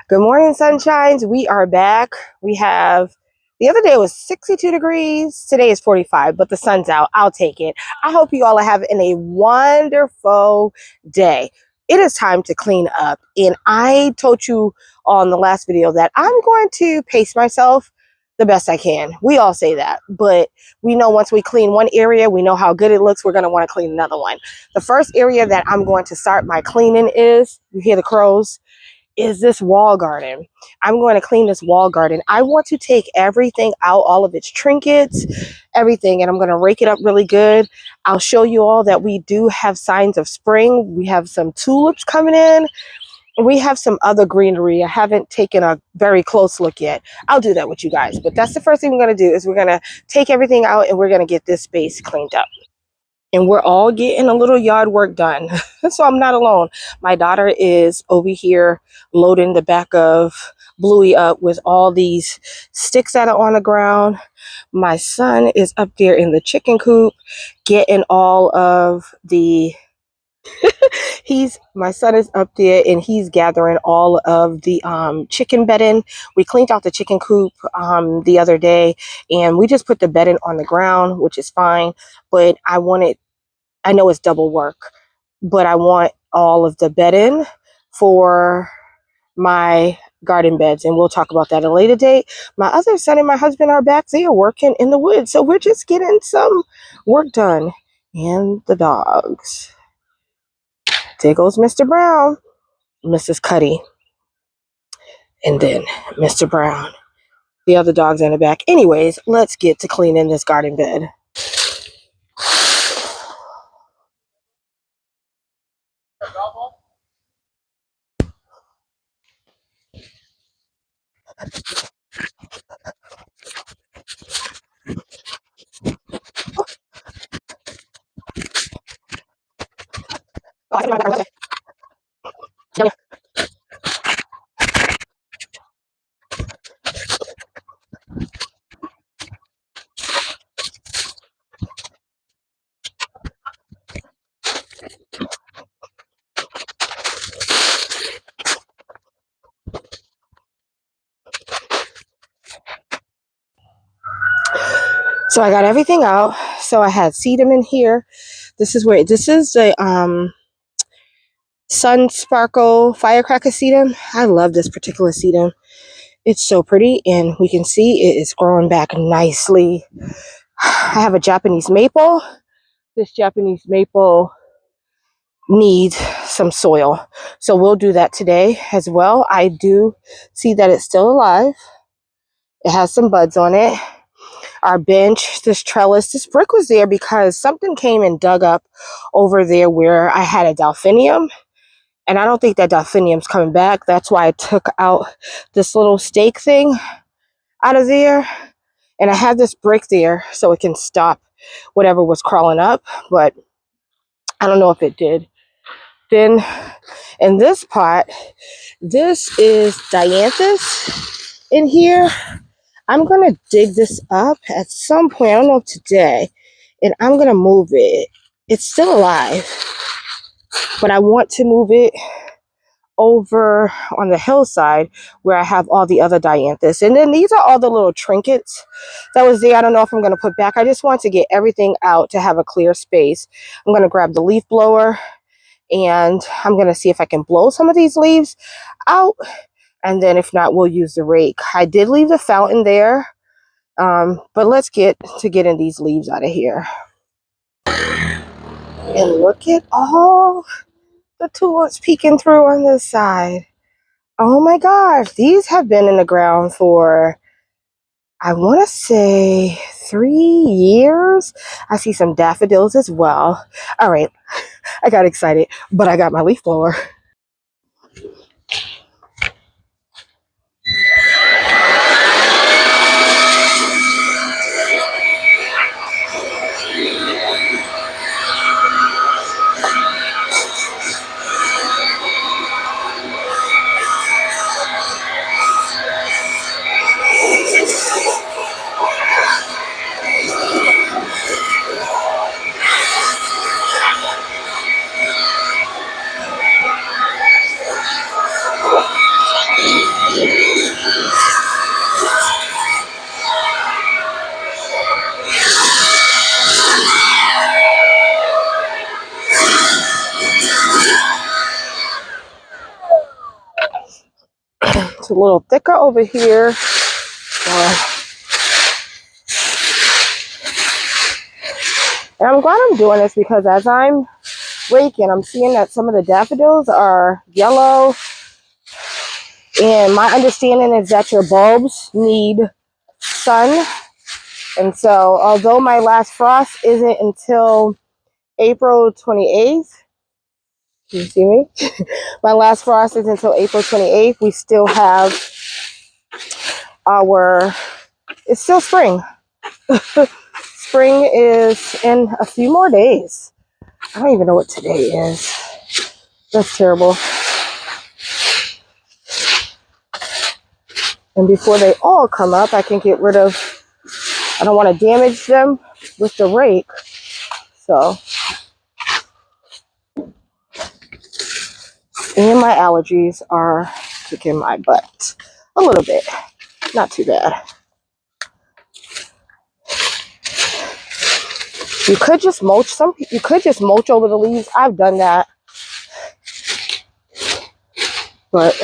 Good morning, sunshines. We are back. We have, the other day it was 62 degrees. Today is 45, but the sun's out. I'll take it. I hope you all are having a wonderful day. It is time to clean up. And I told you on the last video that I'm going to pace myself the best I can. We all say that, but we know once we clean one area, we know how good it looks. We're going to want to clean another one. The first area that I'm going to start my cleaning is, you hear the crows? Is this wall garden. I'm going to clean this wall garden. I want to take everything out, all of its trinkets, everything, and I'm going to rake it up really good. I'll show you all that we do have signs of spring. We have some tulips coming in. We have some other greenery. I haven't taken a very close look yet. I'll do that with you guys. But that's the first thing we're going to do is we're going to take everything out and we're going to get this space cleaned up. And we're all getting a little yard work done. So I'm not alone. My daughter is over here loading the back of Bluey up with all these sticks that are on the ground. My son is up there in the chicken coop getting all of the my son is up there and he's gathering all of the chicken bedding. We cleaned out the chicken coop the other day and we just put the bedding on the ground, which is fine, but I know it's double work, but I want all of the bedding for my garden beds, and we'll talk about that at a later date. My other son and my husband are back. They are working in the woods, so we're just getting some work done. And the dogs. There goes Mr. Brown, Mrs. Cuddy, and then Mr. Brown. The other dogs in the back. Anyways, let's get to cleaning this garden bed. So I got everything out. So I had sedum in here. This is the Sun Sparkle Firecracker sedum. I love this particular sedum. It's so pretty and we can see it is growing back nicely. I have a Japanese maple. This Japanese maple needs some soil. So we'll do that today as well. I do see that it's still alive. It has some buds on it. Our bench, this trellis, this brick was there because something came and dug up over there where I had a delphinium. And I don't think that delphinium's coming back. That's why I took out this little stake thing out of there. And I have this brick there so it can stop whatever was crawling up. But I don't know if it did. Then in this pot, this is dianthus in here. I'm going to dig this up at some point. I don't know if today. And I'm going to move it. It's still alive. But I want to move it over on the hillside where I have all the other dianthus. And then these are all the little trinkets that was there. I don't know if I'm going to put back. I just want to get everything out to have a clear space. I'm going to grab the leaf blower and I'm going to see if I can blow some of these leaves out. And then if not, we'll use the rake. I did leave the fountain there. But let's get to getting these leaves out of here. And look at all the tulips peeking through on this side. Oh my gosh, these have been in the ground for, I want to say 3 years. I see some daffodils as well. All right, I got excited, but I got my leaf blower. It's a little thicker over here. And I'm glad I'm doing this because as I'm raking, I'm seeing that some of the daffodils are yellow. And my understanding is that your bulbs need sun. And so although my last frost isn't until April 28th, can you see me? My last frost is until April 28th. We still have it's still spring. Spring is in a few more days. I don't even know what today is. That's terrible. And before they all come up, I can get rid of, I don't want to damage them with the rake. So, and my allergies are kicking my butt a little bit. Not too bad. You could just mulch you could just mulch over the leaves. I've done that. But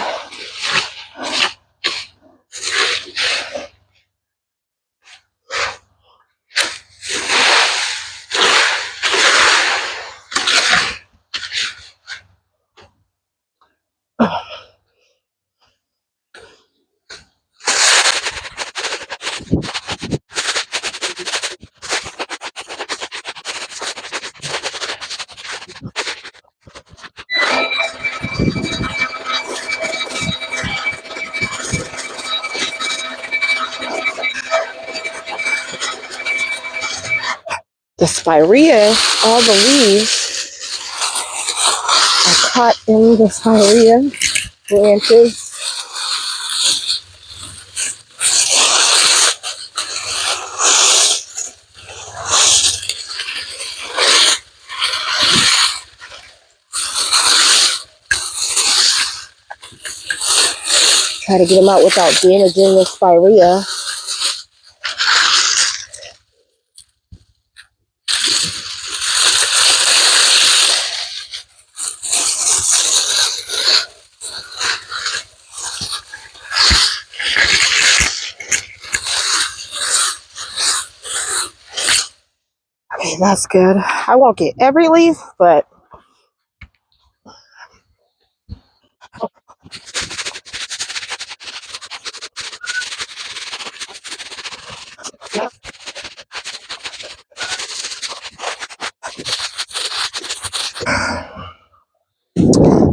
the spirea, all the leaves are caught in the spirea branches. Try to get them out without damaging the spirea. Okay, that's good. I won't get every leaf, but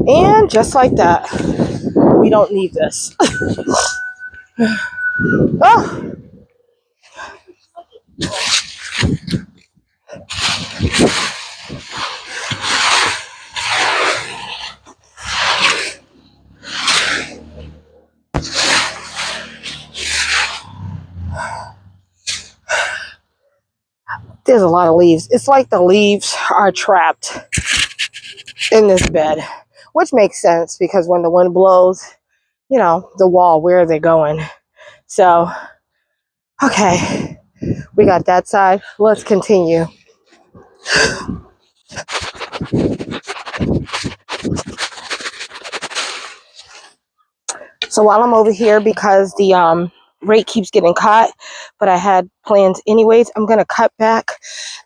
and just like that, we don't need this. Oh, there's a lot of leaves. It's like the leaves are trapped in this bed, which makes sense because when the wind blows, you know, the wall, where are they going? So, okay, we got that side. Let's continue. So while I'm over here, because the rake keeps getting caught, but I had plans anyways, I'm gonna cut back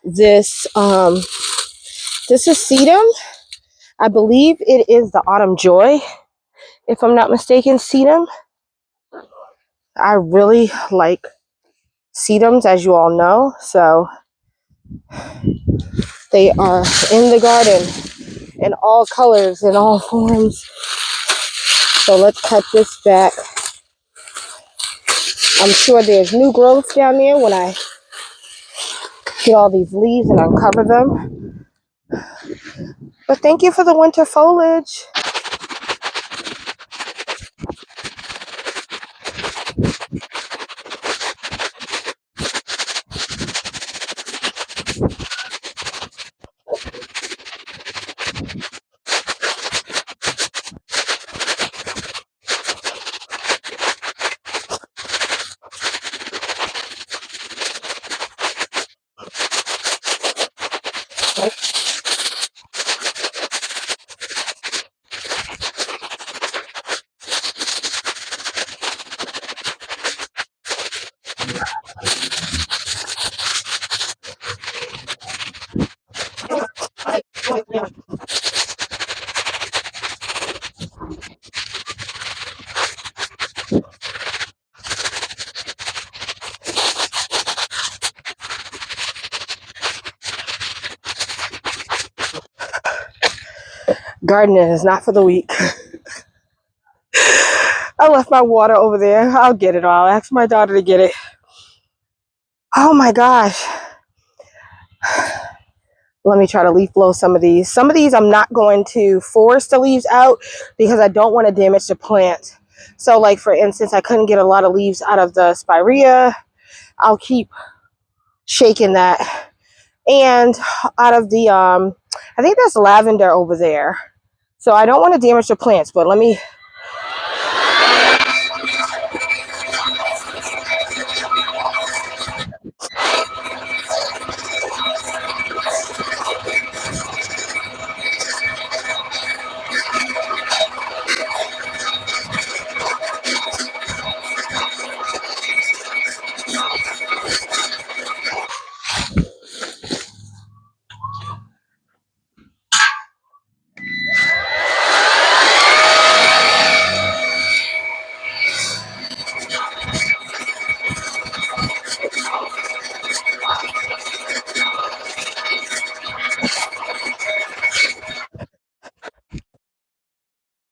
this. This is sedum. I believe it is the autumn joy, if I'm not mistaken. Sedum. I really like sedums, as you all know. So they are in the garden in all colors, in all forms. So let's cut this back. I'm sure there's new growth down there when I get all these leaves and uncover them. But thank you for the winter foliage. Gardening is not for the weak. I left my water over there. I'll get it all. Ask my daughter to get it. Oh my gosh. Let me try to leaf blow some of these. Some of these I'm not going to force the leaves out because I don't want to damage the plant. So like for instance, I couldn't get a lot of leaves out of the spirea. I'll keep shaking that. And out of the, I think that's lavender over there. So I don't want to damage the plants, but let me.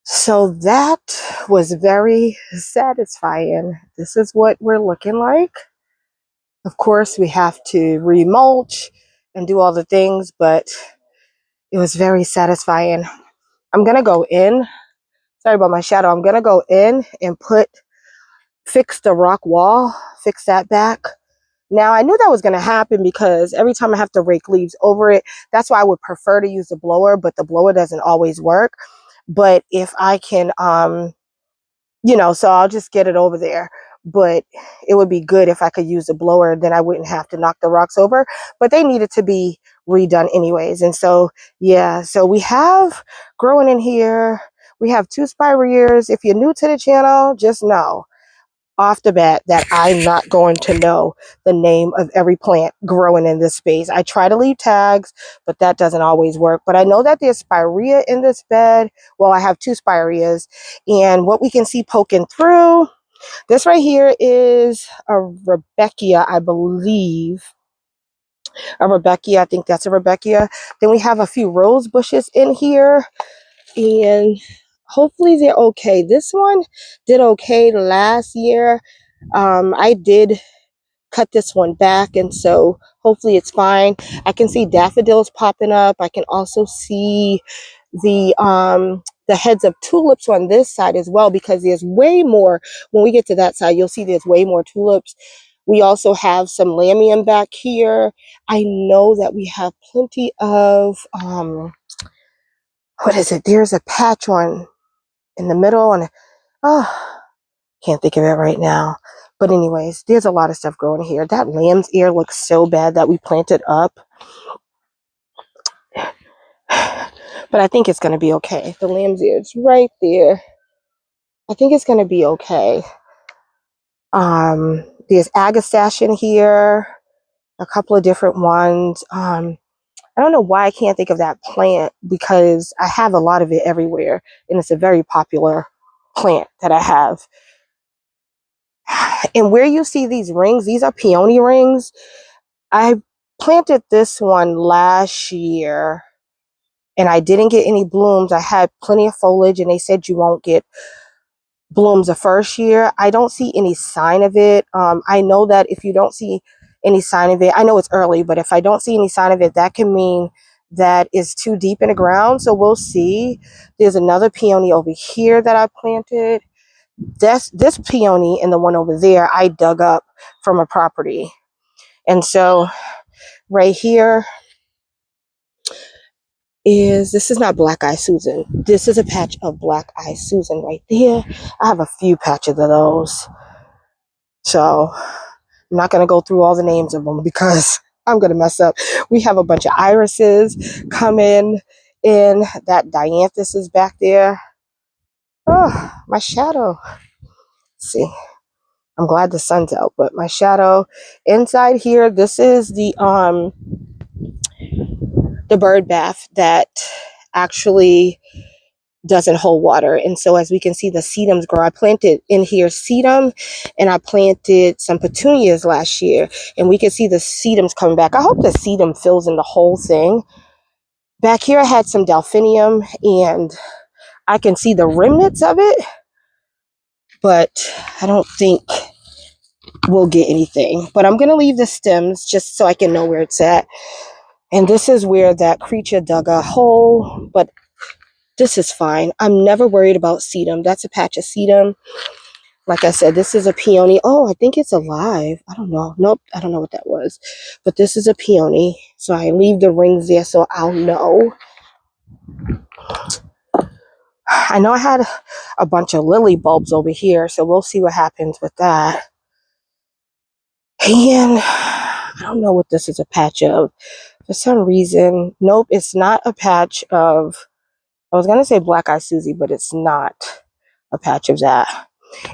So that was very satisfying. This is what we're looking like. Of course, we have to remulch and do all the things, but it was very satisfying. I'm going to go in. Sorry about my shadow. I'm going to go in and fix the rock wall, fix that back. Now, I knew that was going to happen because every time I have to rake leaves over it, that's why I would prefer to use the blower, but the blower doesn't always work. But if I can, so I'll just get it over there. But it would be good if I could use the blower, then I wouldn't have to knock the rocks over. But they needed to be redone anyways. And so, yeah, so we have growing in here, we have 2 spireas. If you're new to the channel, just know off the bat that I'm not going to know the name of every plant growing in this space. I try to leave tags, but that doesn't always work. But I know that there's spirea in this bed. Well, I have 2 spireas, and what we can see poking through, this right here is a Rebecca, I believe. A Rebecca, I think that's a Rebecca. Then we have a few rose bushes in here, and hopefully they're okay. This one did okay last year. I did cut this one back, and so hopefully it's fine. I can see daffodils popping up. I can also see the heads of tulips on this side as well, because there's way more. When we get to that side, you'll see there's way more tulips. We also have some lamium back here. I know that we have plenty of what is it? There's a patch one in the middle, and oh, can't think of it right now. But anyways, there's a lot of stuff growing here. That lamb's ear looks so bad that we planted up. But I think it's going to be okay. The lamb's ear is right there. I think it's going to be okay. There's agastache in here. A couple of different ones. I don't know why I can't think of that plant, because I have a lot of it everywhere. And it's a very popular plant that I have. And where you see these rings, these are peony rings. I planted this one last year and I didn't get any blooms. I had plenty of foliage, and they said you won't get blooms the first year. I don't see any sign of it. I know that if you don't see any sign of it, I know it's early, but if I don't see any sign of it, that can mean that it's too deep in the ground. So we'll see. There's another peony over here that I planted. This peony and the one over there I dug up from a property. And so right here this is not Black Eye Susan. This is a patch of Black Eye Susan right there. I have a few patches of those. So I'm not going to go through all the names of them because I'm going to mess up. We have a bunch of irises coming in. That dianthus is back there. Oh, my shadow. Let's see. I'm glad the sun's out, but my shadow inside here, this is the bird bath that actually doesn't hold water. And so as we can see, the sedums grow. I planted in here sedum, and I planted some petunias last year, and we can see the sedums coming back. I hope the sedum fills in the whole thing. Back here I had some delphinium, and I can see the remnants of it, but I don't think we'll get anything. But I'm going to leave the stems just so I can know where it's at. And this is where that creature dug a hole, but this is fine. I'm never worried about sedum. That's a patch of sedum. Like I said, this is a peony. Oh, I think it's alive. I don't know. Nope, I don't know what that was. But this is a peony. So I leave the rings there so I'll know. I know I had a bunch of lily bulbs over here, so we'll see what happens with that. And I don't know what this is a patch of. For some reason, nope, it's not a patch of, I was going to say Black Eye Susie, but it's not a patch of that.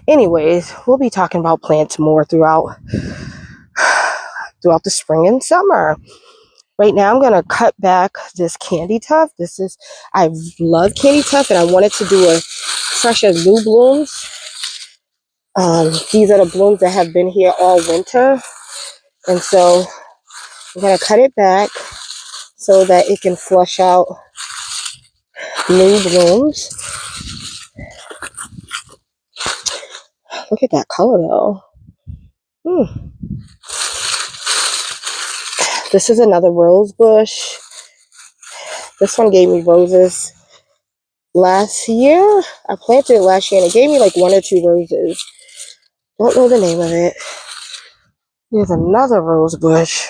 Anyways, we'll be talking about plants more throughout the spring and summer. Right now, I'm going to cut back this candy tuft. I love candy tuft, and I wanted to do a fresh of new blooms. These are the blooms that have been here all winter. And so I'm going to cut it back so that it can flush out new blooms. Look at that color though. This is another rose bush. This one gave me roses last year. I planted it last year and it gave me like 1 or 2 roses. Don't know the name of it. There's another rose bush.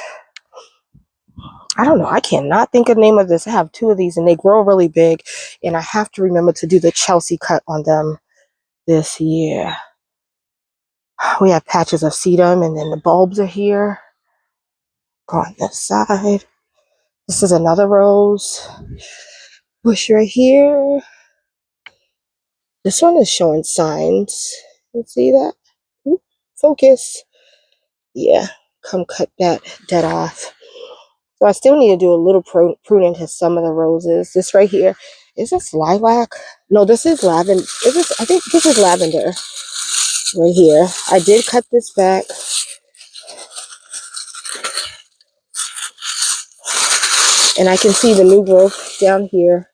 I don't know. I cannot think of the name of this. I have 2 of these and they grow really big. And I have to remember to do the Chelsea cut on them this year. We have patches of sedum and then the bulbs are here. Go on this side. This is another rose bush right here. This one is showing signs. You see that? Oop, focus. Yeah, come cut that off. So I still need to do a little pruning to some of the roses. This right here, is this lilac? No, this is lavender. I think this is lavender right here. I did cut this back. And I can see the new growth down here.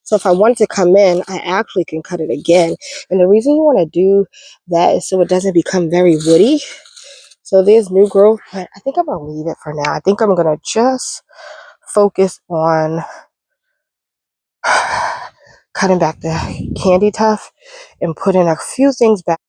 So if I want to come in, I actually can cut it again. And the reason you want to do that is so it doesn't become very woody. So there's new growth, but I think I'm going to leave it for now. I think I'm going to just focus on cutting back the candy tuft and putting a few things back.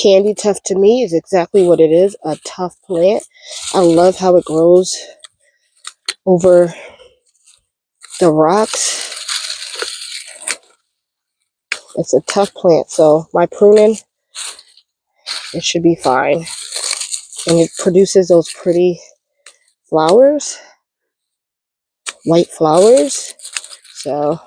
Candy tuft to me is exactly what it is, a tough plant. I love how it grows over the rocks. It's a tough plant, so my pruning, it should be fine. And it produces those pretty flowers, white flowers. So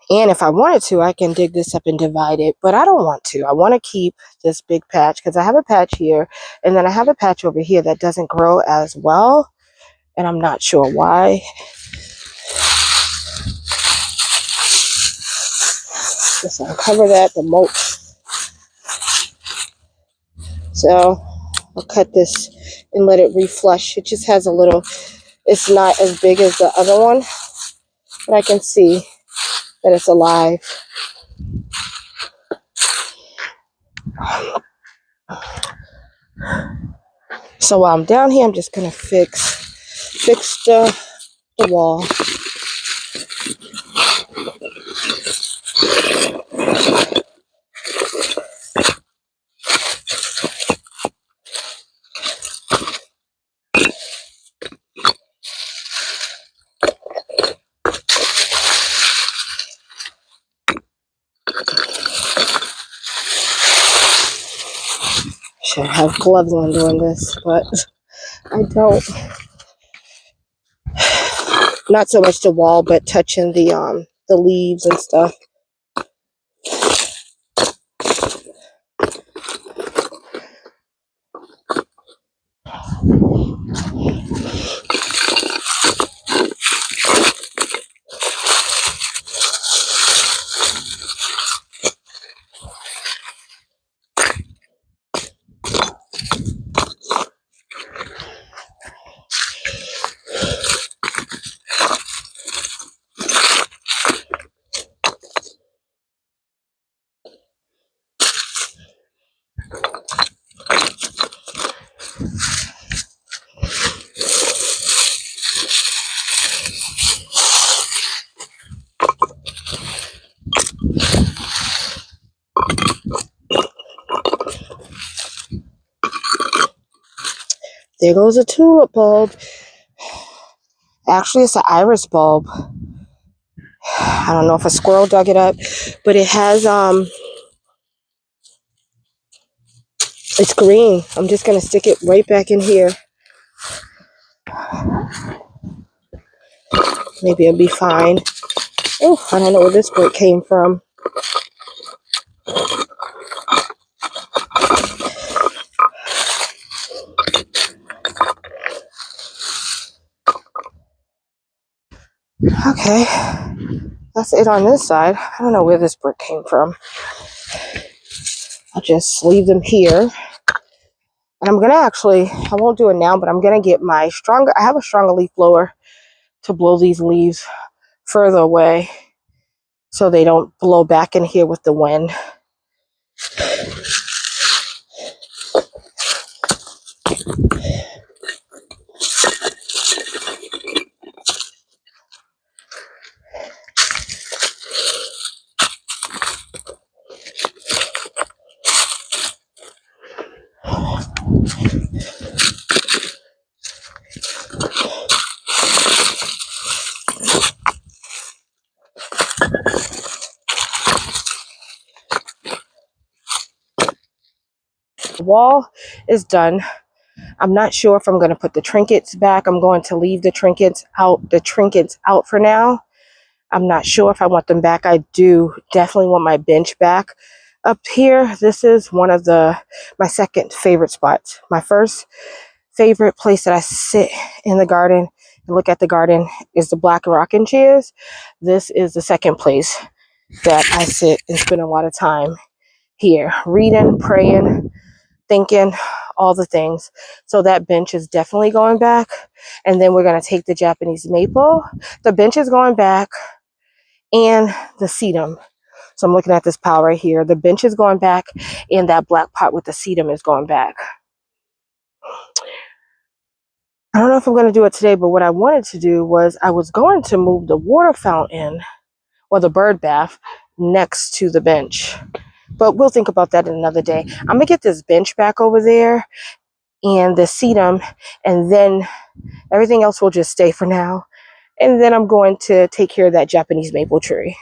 and if I wanted to, I can dig this up and divide it, but I don't want to. I want to keep this big patch because I have a patch here, and then I have a patch over here that doesn't grow as well, and I'm not sure why. Just uncover that, the mulch. So I'll cut this and let it reflush. It just has a little, it's not as big as the other one, but I can see that it's alive. So while I'm down here, I'm just gonna fix the wall. Should have gloves on doing this, but I don't. Not so much the wall, but touching the leaves and stuff. There goes a tulip bulb. Actually, it's an iris bulb. I don't know if a squirrel dug it up, but it has, it's green. I'm just going to stick it right back in here. Maybe it'll be fine. Oh, I don't know where this brick came from. Okay, that's it on this side. I don't know where this brick came from. I'll just leave them here. And I'm going to actually, I won't do it now, but I'm going to get my I have a stronger leaf blower to blow these leaves further away so they don't blow back in here with the wind. The wall is done. I'm not sure if I'm going to put the trinkets back. I'm going to leave the trinkets out for now. I'm not sure if I want them back. I do definitely want my bench back up here. This is one of my second favorite spots. My first favorite place that I sit in the garden and look at the garden is the black rocking chairs. This is the second place that I sit and spend a lot of time here, reading, praying, thinking, all the things. So that bench is definitely going back. And then we're going to take the Japanese maple. The bench is going back and the sedum. So I'm looking at this pile right here. The bench is going back and that black pot with the sedum is going back. I don't know if I'm going to do it today, but what I wanted to do was I was going to move the water fountain or the bird bath next to the bench. But we'll think about that another day. I'm going to get this bench back over there and the sedum, and then everything else will just stay for now. And then I'm going to take care of that Japanese maple tree.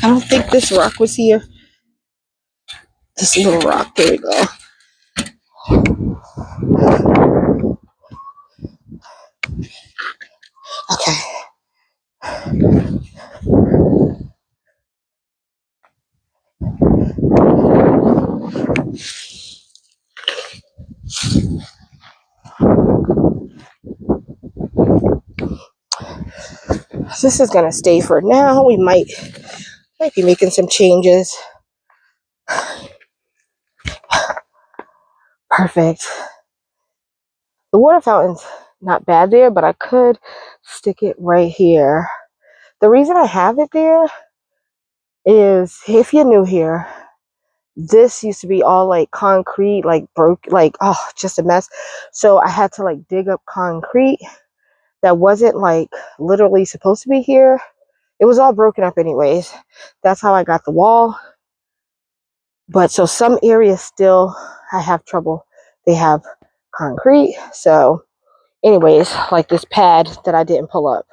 I don't think this rock was here. This little rock. There we go. Okay. This is going to stay for now. We might be making some changes. Perfect. The water fountain's not bad there, but I could stick it right here. The reason I have it there is, if you're new here, this used to be all like concrete, like broke, like, oh, just a mess. So I had to like dig up concrete that wasn't like literally supposed to be here. It was all broken up anyways. That's how I got the wall. But so some areas still I have trouble. They have concrete. So anyways, like this pad that I didn't pull up.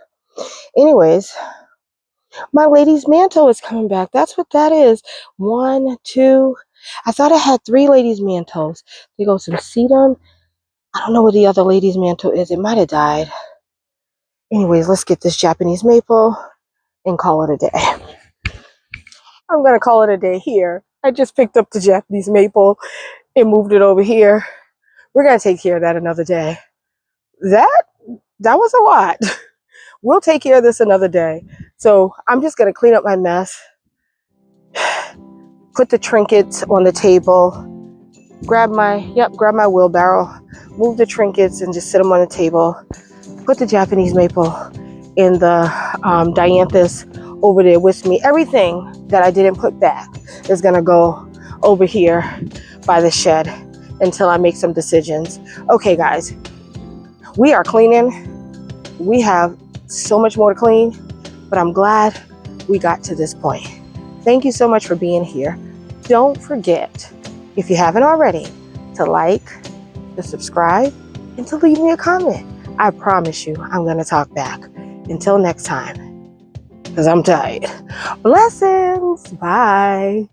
Anyways, my lady's mantle is coming back. That's what that is. 1, 2. I thought I had 3 ladies' mantles. There goes some sedum. I don't know what the other lady's mantle is. It might have died. Anyways, let's get this Japanese maple and call it a day. I'm going to call it a day here. I just picked up the Japanese maple and moved it over here. We're going to take care of that another day. That was a lot. We'll take care of this another day. So I'm just going to clean up my mess, put the trinkets on the table, grab my wheelbarrow, move the trinkets and just sit them on the table, put the Japanese maple and the dianthus over there with me. Everything that I didn't put back is going to go over here by the shed until I make some decisions. Okay, guys, we are cleaning. We have so much more to clean, but I'm glad we got to this point. Thank you so much for being here. Don't forget, if you haven't already, to like, to subscribe, and to leave me a comment. I promise you, I'm going to talk back. Until next time, because I'm tired. Blessings. Bye.